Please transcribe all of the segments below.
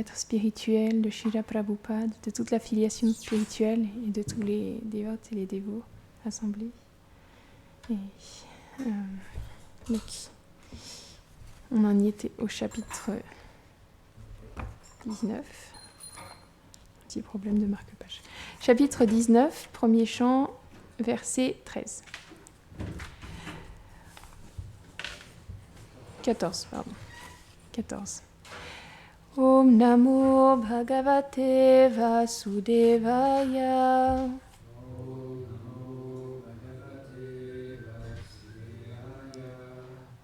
maîtres spirituels, de Srila Prabhupada, de toute la filiation spirituelle et de tous les dévotes et les dévots assemblés. Et, donc, on en y était au chapitre 19. Petit problème de marque-page. Chapitre 19, premier chant, verset 13. 14, pardon. 14. Om Namo Bhagavate Vasudevaya.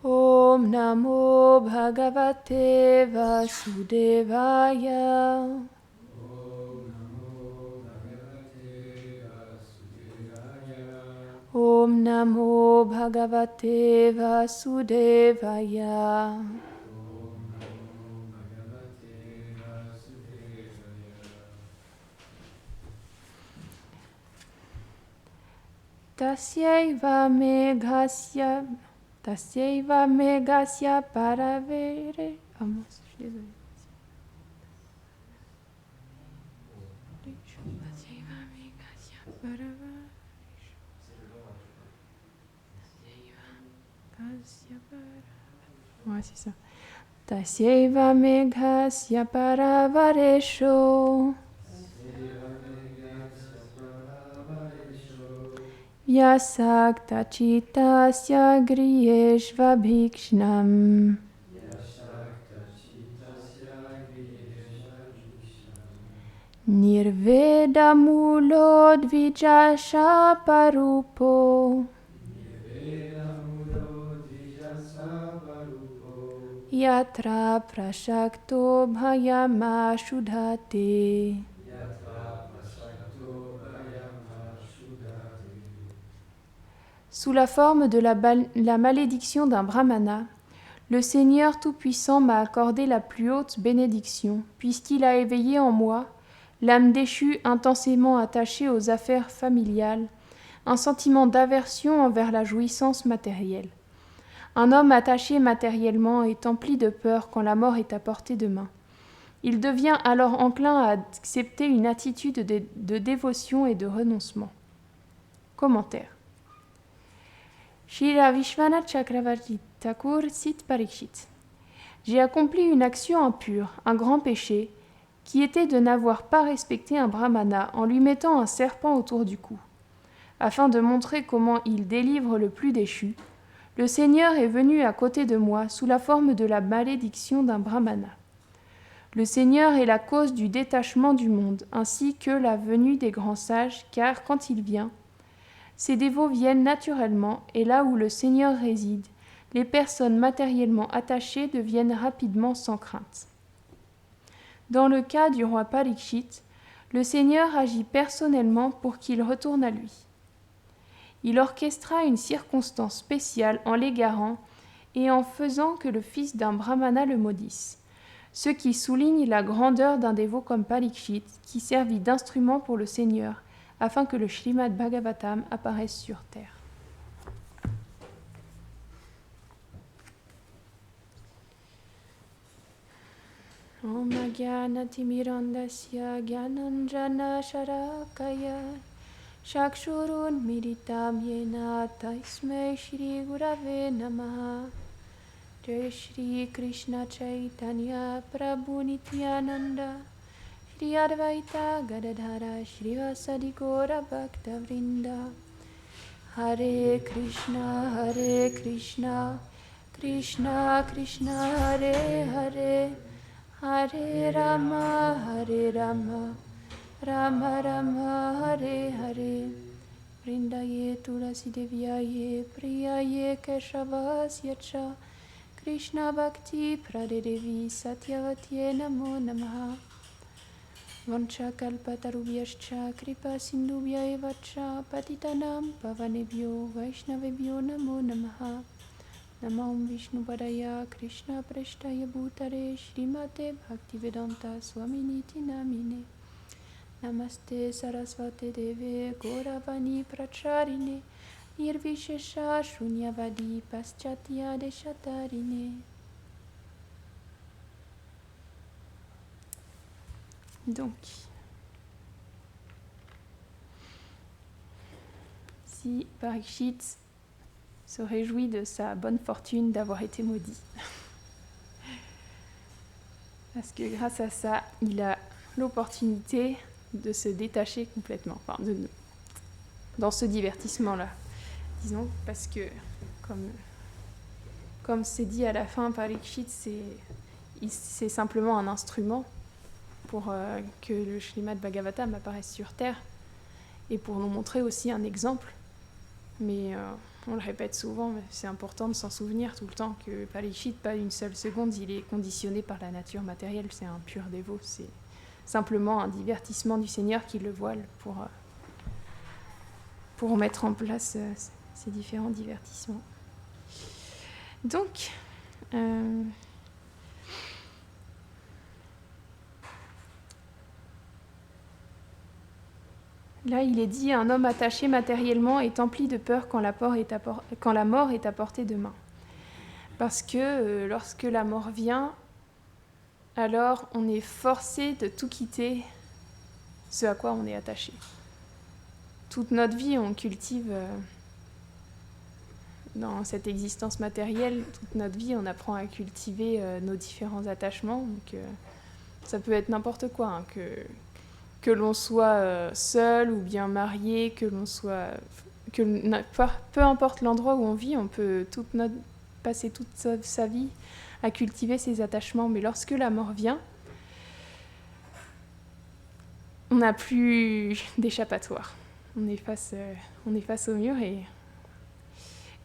Om Namo Bhagavate Vasudevaya. Om Namo Bhagavate Vasudevaya. Tasyaiva meghasya paravere. Ah mince, je suis désolée. Tasyaiva meghasya paravere. Ouais, c'est ça. Tasyaiva meghasya paravaresho. Vyasakta chitasya griyeshva bhikshnam. Nirveda mulo dvijasha parupo. Yatra prashakto bhayama shudhate. Sous la forme de la malédiction d'un brahmana, le Seigneur Tout-Puissant m'a accordé la plus haute bénédiction, puisqu'il a éveillé en moi, l'âme déchue intensément attachée aux affaires familiales, un sentiment d'aversion envers la jouissance matérielle. Un homme attaché matériellement est empli de peur quand la mort est à portée de main. Il devient alors enclin à accepter une attitude de dévotion et de renoncement. Commentaire. Srila Vishwanath Chakravarti Thakur cite Parikshit. J'ai accompli une action impure, un grand péché, qui était de n'avoir pas respecté un brahmana en lui mettant un serpent autour du cou. Afin de montrer comment il délivre le plus déchu, le Seigneur est venu à côté de moi sous la forme de la malédiction d'un brahmana. Le Seigneur est la cause du détachement du monde, ainsi que la venue des grands sages, car quand il vient, ces dévots viennent naturellement, et là où le Seigneur réside, les personnes matériellement attachées deviennent rapidement sans crainte. Dans le cas du roi Parikshit, le Seigneur agit personnellement pour qu'il retourne à lui. Il orchestra une circonstance spéciale en l'égarant et en faisant que le fils d'un brahmana le maudisse, ce qui souligne la grandeur d'un dévot comme Parikshit qui servit d'instrument pour le Seigneur, afin que le Srimad Bhagavatam apparaisse sur terre. Om Jnanatimirandasya Jnananjana Sharakaya Chakshurun Miritam Yena Tasmai Shri Gurave Namaha. Jai Shri Krishna Chaitanya Prabhu Nityananda Shri Advaita Gadadhara Shrivasadi Gaura Bhakta Vrinda. Hare Krishna Krishna Krishna Hare Hare Hare Rama Rama Rama Hare Hare. Vrindaye Tulasi Devyaye Priyaye Keshavasya Cha Krishna Bhakti Pradedevi Satyavatye Namo Namaha. Vancha kalpatarubhyascha kripa sindhubhya eva cha patitanam pavanebhyo vaishnavebhyo namo namaha. Namam Vishnu Padaya Krishna Preshtaya Bhutare Shrimate Bhaktivedanta Swaminiti Namine. Namaste Sarasvate Deve Gauravani Pracharine Nirvishesha Shunyavadi Paschatya Deshatarine. Donc, si Parikshit se réjouit de sa bonne fortune d'avoir été maudit. Parce que grâce à ça, il a l'opportunité de se détacher complètement, dans ce divertissement-là. Disons, parce que, comme c'est dit à la fin, Parikshit, c'est simplement un instrument pour que le Srimad Bhagavatam apparaisse sur Terre et pour nous montrer aussi un exemple. Mais on le répète souvent, mais c'est important de s'en souvenir tout le temps que Parikshit, pas une seule seconde, il est conditionné par la nature matérielle, c'est un pur dévot, c'est simplement un divertissement du Seigneur qui le voile pour mettre en place ces différents divertissements. Donc, là, il est dit « Un homme attaché matériellement est empli de peur quand la mort est à portée de main. » Parce que lorsque la mort vient, alors on est forcé de tout quitter ce à quoi on est attaché. Toute notre vie, on cultive, dans cette existence matérielle, toute notre vie, on apprend à cultiver nos différents attachements. Donc, ça peut être n'importe quoi, hein, que l'on soit seul ou bien marié, peu importe l'endroit où on vit, on peut passer toute sa vie à cultiver ses attachements. Mais lorsque la mort vient, on n'a plus d'échappatoire. On est face au mur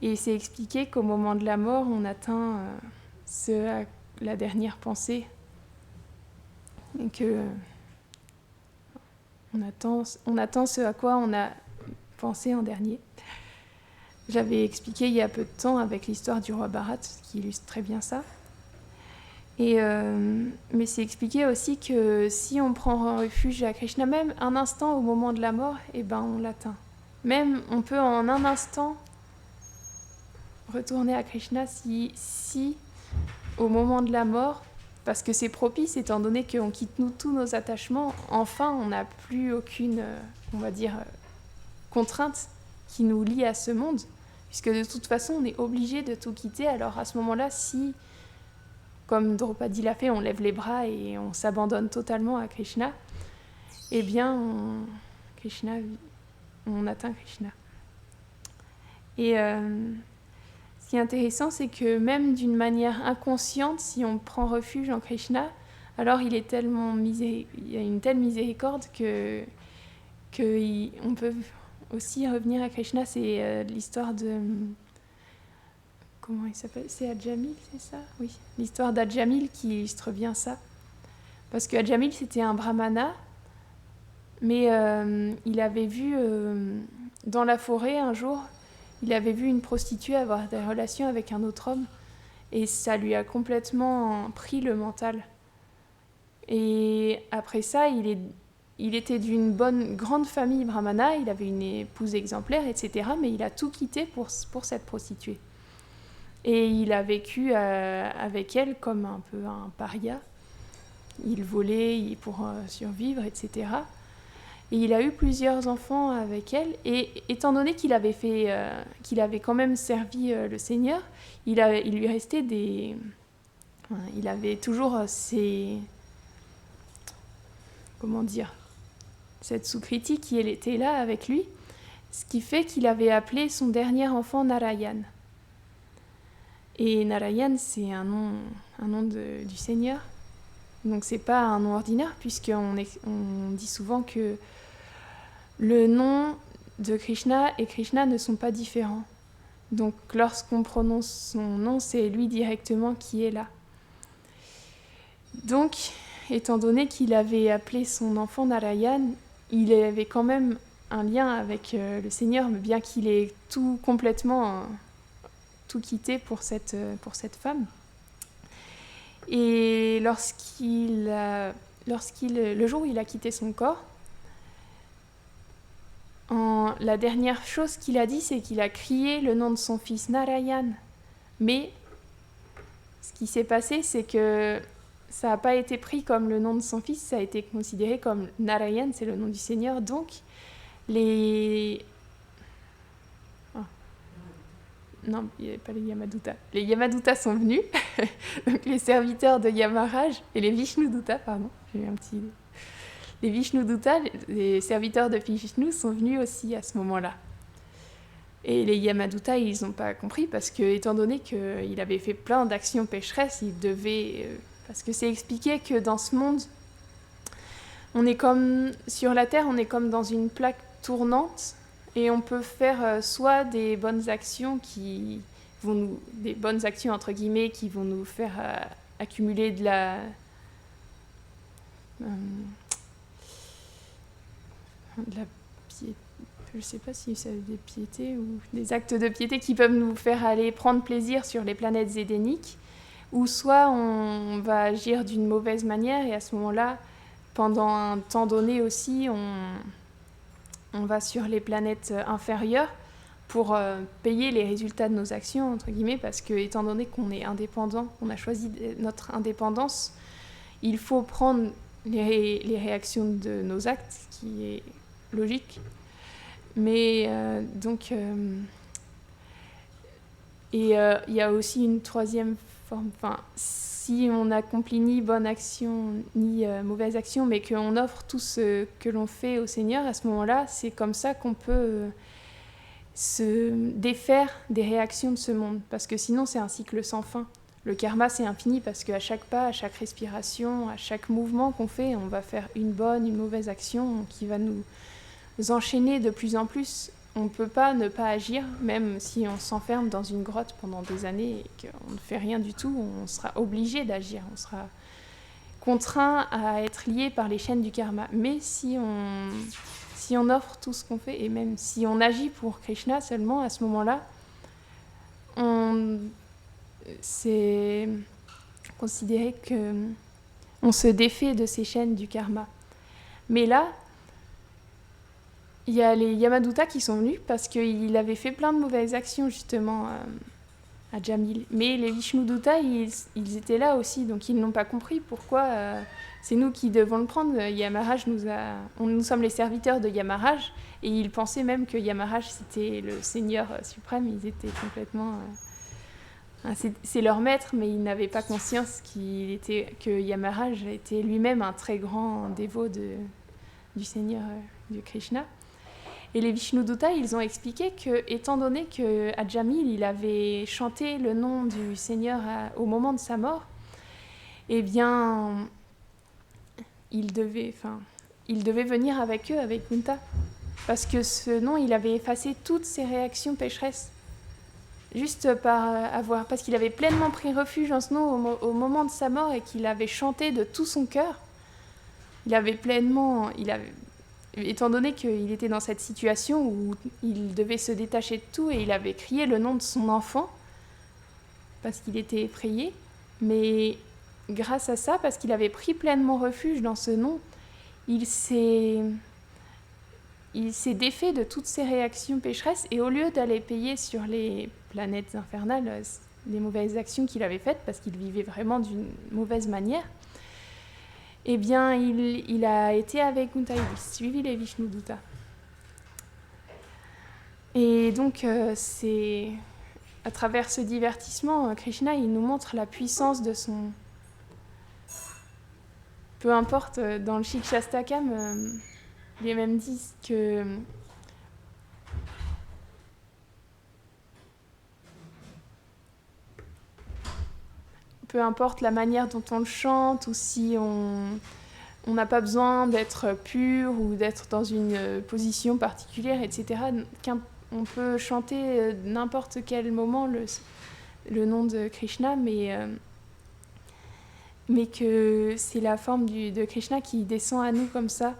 et c'est expliqué qu'au moment de la mort, on atteint la dernière pensée et que on attend ce à quoi on a pensé en dernier. J'avais expliqué il y a peu de temps avec l'histoire du roi Bharat, qui illustre très bien ça. Mais c'est expliqué aussi que si on prend refuge à Krishna, même un instant au moment de la mort, on l'atteint. Même on peut en un instant retourner à Krishna si au moment de la mort, parce que c'est propice étant donné qu'on quitte tous nos attachements, enfin on n'a plus aucune, contrainte qui nous lie à ce monde, puisque de toute façon on est obligé de tout quitter. Alors à ce moment-là, si, comme Draupadi l'a fait, on lève les bras et on s'abandonne totalement à Krishna, on atteint Krishna. Et ce qui est intéressant, c'est que même d'une manière inconsciente, si on prend refuge en Krishna, alors il y a une telle miséricorde qu'on peut aussi revenir à Krishna. C'est l'histoire de... Comment il s'appelle ? C'est Ajamil, c'est ça ? Oui. L'histoire d'Ajamil qui illustre bien ça. Parce que Ajamil, c'était un brahmana, mais il avait vu dans la forêt un jour, il avait vu une prostituée avoir des relations avec un autre homme et ça lui a complètement pris le mental. Et après ça, il était d'une grande famille brahmana, il avait une épouse exemplaire, etc. Mais il a tout quitté pour cette prostituée. Et il a vécu avec elle comme un peu un paria. Il volait pour survivre, etc. Et il a eu plusieurs enfants avec elle. Et étant donné qu'il avait quand même servi le Seigneur, il lui restait il avait toujours cette Sukriti qui était là avec lui, ce qui fait qu'il avait appelé son dernier enfant Narayan. Et Narayan, c'est un nom du Seigneur. Donc c'est pas un nom ordinaire, puisqu'on dit souvent que le nom de Krishna et Krishna ne sont pas différents. Donc lorsqu'on prononce son nom, c'est lui directement qui est là. Donc, étant donné qu'il avait appelé son enfant Narayan, il avait quand même un lien avec le Seigneur, bien qu'il ait complètement tout quitté pour cette femme. Et le jour où il a quitté son corps, la dernière chose qu'il a dit, c'est qu'il a crié le nom de son fils Narayan. Mais ce qui s'est passé, c'est que ça n'a pas été pris comme le nom de son fils, ça a été considéré comme Narayan, c'est le nom du Seigneur. Donc, les... Oh. Non, il n'y avait pas les Yamadutta. Les Yamadutta sont venus, donc les serviteurs de Yamaraj, et les Vishnudutta, pardon, j'ai eu un petit... Les Vishnudutta, les serviteurs de Vishnu, sont venus aussi à ce moment-là. Et les Yamadutta, ils n'ont pas compris parce que, étant donné qu'il avait fait plein d'actions pécheresses, il devait... parce que c'est expliqué que dans ce monde, on est comme... Sur la Terre, on est comme dans une plaque tournante et on peut faire soit des bonnes actions qui vont nous... Des bonnes actions, entre guillemets, qui vont nous faire accumuler de la... de la piété. Je ne sais pas si c'est des piétés ou des actes de piété qui peuvent nous faire aller prendre plaisir sur les planètes édéniques, ou soit on va agir d'une mauvaise manière et à ce moment-là, pendant un temps donné aussi, on va sur les planètes inférieures pour payer les résultats de nos actions, entre guillemets, parce que étant donné qu'on est indépendant, qu'on a choisi notre indépendance, il faut prendre les réactions de nos actes, ce qui est logique. Mais donc, il y a aussi une troisième forme. Enfin, si on n'accomplit ni bonne action ni mauvaise action, mais qu'on offre tout ce que l'on fait au Seigneur, à ce moment-là, c'est comme ça qu'on peut se défaire des réactions de ce monde. Parce que sinon, c'est un cycle sans fin. Le karma, c'est infini parce qu'à chaque pas, à chaque respiration, à chaque mouvement qu'on fait, on va faire une bonne, une mauvaise action qui va nous enchaîner de plus en plus. On ne peut pas ne pas agir, même si on s'enferme dans une grotte pendant des années et qu'on ne fait rien du tout, on sera obligé d'agir, on sera contraint à être lié par les chaînes du karma. Mais si on offre tout ce qu'on fait, et même si on agit pour Krishna seulement, à ce moment-là, c'est considéré qu'on se défait de ces chaînes du karma. Mais là, il y a les Yamadutta qui sont venus parce qu'il avait fait plein de mauvaises actions justement à Jamil. Mais les Vishnudutta, ils étaient là aussi, donc ils n'ont pas compris pourquoi c'est nous qui devons le prendre. Yamaraj nous sommes les serviteurs de Yamaraj et ils pensaient même que Yamaraj c'était le Seigneur suprême. Ils étaient complètement... c'est leur maître, mais ils n'avaient pas conscience que Yamaraj était lui-même un très grand dévot du Seigneur, du Krishna. Et les Vishnudutta, ils ont expliqué que, étant donné qu'à Jamil, il avait chanté le nom du Seigneur au moment de sa mort, eh bien, il devait venir avec eux, avec Kunta. Parce que ce nom, il avait effacé toutes ses réactions pécheresses. Juste parce qu'il avait pleinement pris refuge en ce nom au moment de sa mort et qu'il avait chanté de tout son cœur. Étant donné qu'il était dans cette situation où il devait se détacher de tout et il avait crié le nom de son enfant parce qu'il était effrayé, mais grâce à ça, parce qu'il avait pris pleinement refuge dans ce nom, il s'est défait de toutes ses réactions pécheresses et au lieu d'aller payer sur les planètes infernales les mauvaises actions qu'il avait faites parce qu'il vivait vraiment d'une mauvaise manière, eh bien, il a été avec Kunta, il a suivi les Vishnudutta. Et donc, c'est à travers ce divertissement, Krishna, il nous montre la puissance de son... Peu importe, dans le Shikshastakam, les mêmes disent que... Peu importe la manière dont on le chante ou si on n'a pas besoin d'être pur ou d'être dans une position particulière, etc. On peut chanter n'importe quel moment le nom de Krishna, mais que c'est la forme de Krishna qui descend à nous comme ça.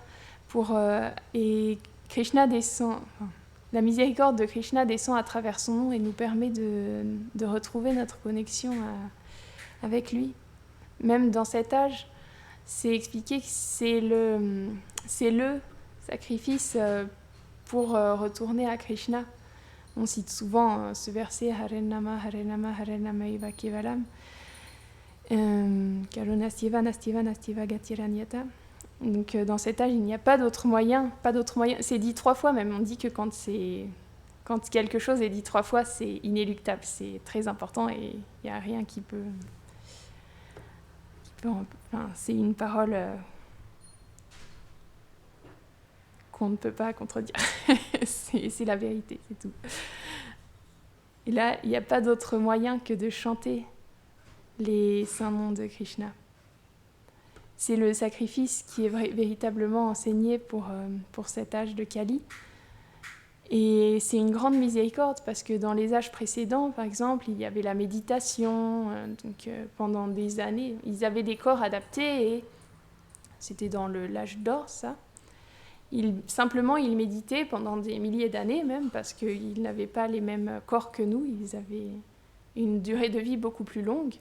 Et Krishna descend... La miséricorde de Krishna descend à travers son nom et nous permet de retrouver notre connexion avec lui. Même dans cet âge, c'est expliqué que c'est le sacrifice pour retourner à Krishna. On cite souvent ce verset Hare Nama Eva Kevalam. Kalo Nastyeva, Nastyeva, Nastyeva Gatiranyata. Donc dans cet âge, il n'y a pas d'autre moyen, C'est dit 3 fois même. On dit que quand quelque chose est dit 3 fois, c'est inéluctable, c'est très important et il n'y a rien qui peut enfin, c'est une parole qu'on ne peut pas contredire. c'est la vérité, c'est tout. Et là, il n'y a pas d'autre moyen que de chanter les saints noms de Krishna. C'est le sacrifice qui est véritablement enseigné pour cet âge de Kali. Et c'est une grande miséricorde parce que dans les âges précédents, par exemple, il y avait la méditation. Pendant des années, ils avaient des corps adaptés et c'était dans l'âge d'or, ça. Simplement, ils méditaient pendant des milliers d'années même parce qu'ils n'avaient pas les mêmes corps que nous. Ils avaient une durée de vie beaucoup plus longue.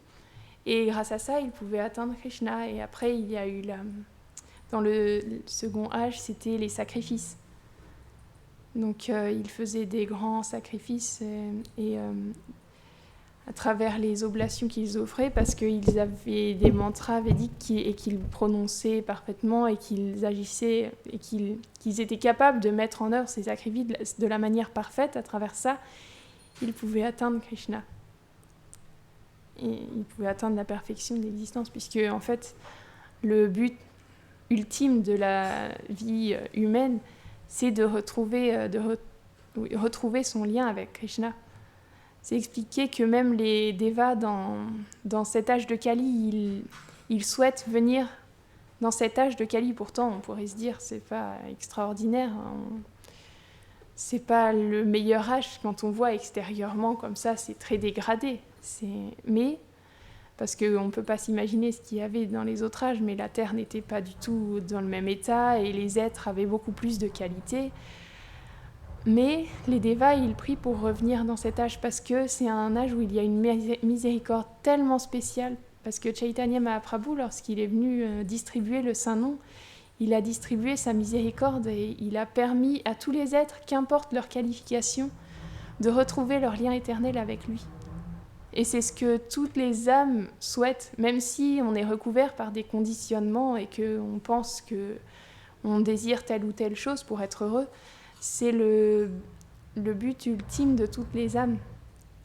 Et grâce à ça, ils pouvaient atteindre Krishna. Et après, il y a eu dans le second âge, c'était les sacrifices. Donc, ils faisaient des grands sacrifices et à travers les oblations qu'ils offraient, parce qu'ils avaient des mantras védiques et qu'ils prononçaient parfaitement et qu'ils agissaient et qu'ils étaient capables de mettre en œuvre ces sacrifices de la manière parfaite. À travers ça, ils pouvaient atteindre Krishna. Et ils pouvaient atteindre la perfection de l'existence, puisque en fait, le but ultime de la vie humaine, c'est de retrouver son lien avec Krishna. C'est expliqué que même les Devas, dans cet âge de Kali, ils souhaitent venir dans cet âge de Kali. Pourtant, on pourrait se dire, c'est pas extraordinaire, c'est pas le meilleur âge. Quand on voit extérieurement comme ça, c'est très dégradé. Mais, parce qu'on ne peut pas s'imaginer ce qu'il y avait dans les autres âges, mais la Terre n'était pas du tout dans le même état et les êtres avaient beaucoup plus de qualité. Mais les Devas, ils prient pour revenir dans cet âge parce que c'est un âge où il y a une miséricorde tellement spéciale. Parce que Chaitanya Mahaprabhu, lorsqu'il est venu distribuer le Saint-Nom, il a distribué sa miséricorde et il a permis à tous les êtres, qu'importe leur qualification, de retrouver leur lien éternel avec lui. Et c'est ce que toutes les âmes souhaitent, même si on est recouvert par des conditionnements et qu'on pense qu'on désire telle ou telle chose pour être heureux. C'est le but ultime de toutes les âmes.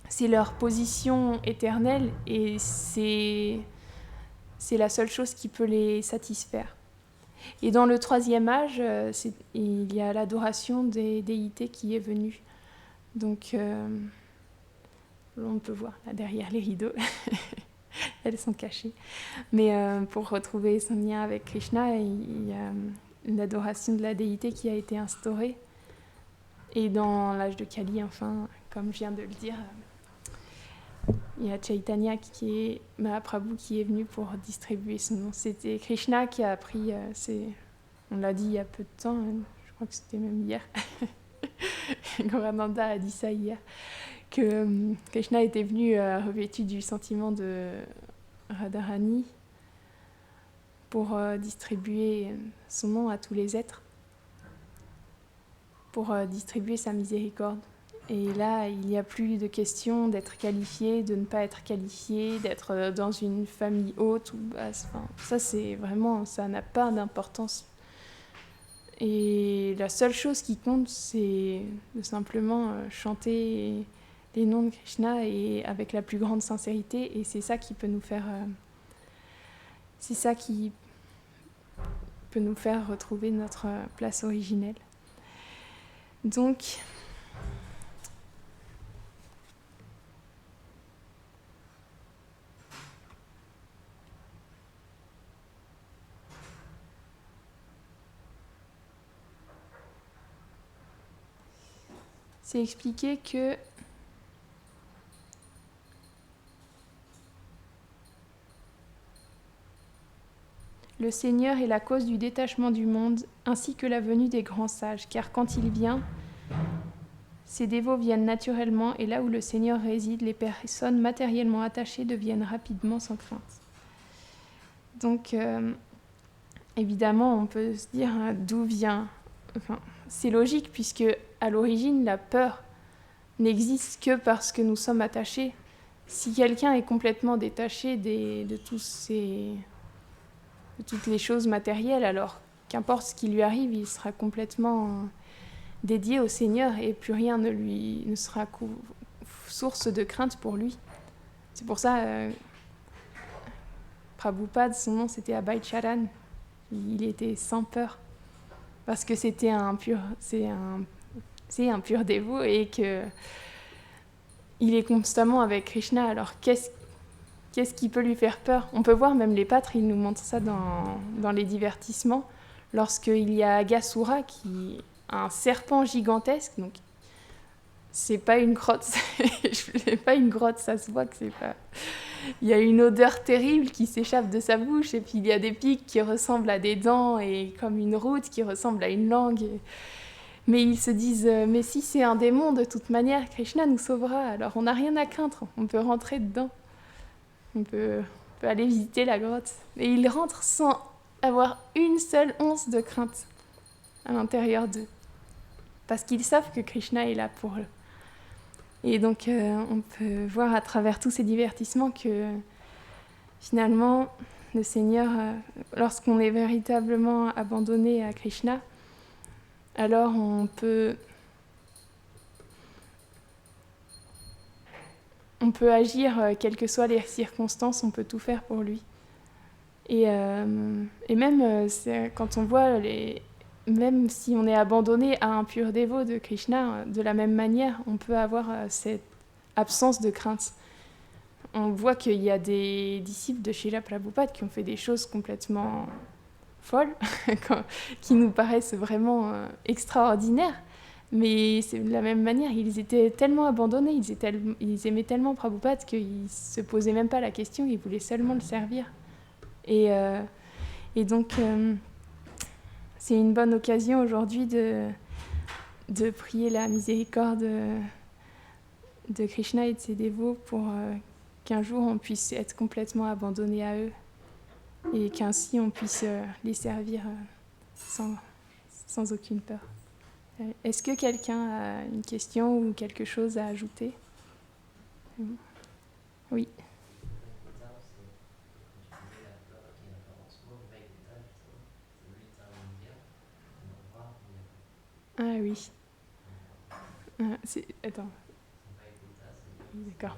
C'est leur position éternelle et c'est la seule chose qui peut les satisfaire. Et dans le 3e âge, il y a l'adoration des déités qui est venue. Donc, on peut voir là derrière les rideaux, elles sont cachées. Mais pour retrouver son lien avec Krishna, il y a l'adoration de la déité qui a été instaurée. Et dans l'âge de Kali, enfin, comme je viens de le dire, il y a Chaitanya Mahaprabhu qui est venu pour distribuer son nom. C'était Krishna qui a appris, on l'a dit il y a peu de temps, je crois que c'était même hier, Gaurānanda a dit ça hier, que Krishna était venu revêtu du sentiment de Radharani pour distribuer son nom à tous les êtres, pour distribuer sa miséricorde. Et là, il n'y a plus de question d'être qualifié, de ne pas être qualifié, d'être dans une famille haute ou basse. Enfin, ça, c'est vraiment, ça n'a pas d'importance. Et la seule chose qui compte, c'est de simplement chanter les noms de Krishna et avec la plus grande sincérité. Et c'est ça qui peut nous faire, retrouver notre place originelle. Donc, c'est expliqué que le Seigneur est la cause du détachement du monde, ainsi que la venue des grands sages, car quand il vient, ces dévots viennent naturellement, et là où le Seigneur réside, les personnes matériellement attachées deviennent rapidement sans crainte. Donc, évidemment, on peut se dire d'où vient... Enfin, c'est logique, puisque à l'origine, la peur n'existe que parce que nous sommes attachés. si quelqu'un est complètement détaché de toutes les choses matérielles, alors qu'importe ce qui lui arrive, il sera complètement dédié au Seigneur et plus rien ne sera source de crainte pour lui. C'est pour ça, Prabhupada, son nom c'était Abhay Charan, il était sans peur, parce que c'est un pur dévot et que il est constamment avec Krishna. Alors qu'est-ce qui peut lui faire peur? On peut voir même les pâtres, ils nous montrent ça dans les divertissements, lorsqu'il y a Agasura qui un serpent gigantesque, donc c'est pas une grotte, c'est pas une grotte, ça se voit que c'est pas. Il y a une odeur terrible qui s'échappe de sa bouche, et puis il y a des pics qui ressemblent à des dents et comme une route qui ressemble à une langue. Mais ils se disent, mais si c'est un démon, de toute manière, Krishna nous sauvera, alors on n'a rien à craindre, on peut rentrer dedans, on peut aller visiter la grotte. Et ils rentrent sans avoir une seule once de crainte à l'intérieur d'eux, parce qu'ils savent que Krishna est là pour eux. Et donc on peut voir à travers tous ces divertissements que finalement le Seigneur, lorsqu'on est véritablement abandonné à Krishna, alors on peut agir, quelles que soient les circonstances, on peut tout faire pour lui. Et même quand on voit même si on est abandonné à un pur dévot de Krishna, de la même manière, on peut avoir cette absence de crainte. On voit qu'il y a des disciples de Srila Prabhupada qui ont fait des choses complètement folles, qui nous paraissent vraiment extraordinaires, mais c'est de la même manière, ils étaient tellement abandonnés, ils aimaient tellement Prabhupada qu'ils ne se posaient même pas la question, ils voulaient seulement le servir. Et donc... c'est une bonne occasion aujourd'hui de prier la miséricorde de Krishna et de ses dévots pour qu'un jour on puisse être complètement abandonné à eux et qu'ainsi on puisse les servir sans aucune peur. Est-ce que quelqu'un a une question ou quelque chose à ajouter? Oui. Ah oui. Attends. D'accord.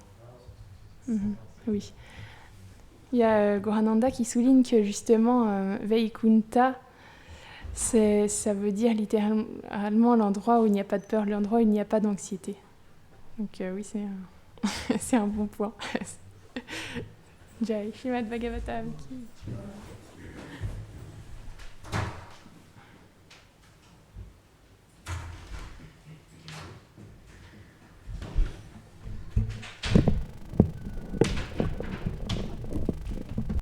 Oui. Il y a Gorananda qui souligne que justement Vaikunta, ça veut dire littéralement l'endroit où il n'y a pas de peur, l'endroit où il n'y a pas d'anxiété. Donc oui, c'est un bon point. Jai Srimad Bhagavatam.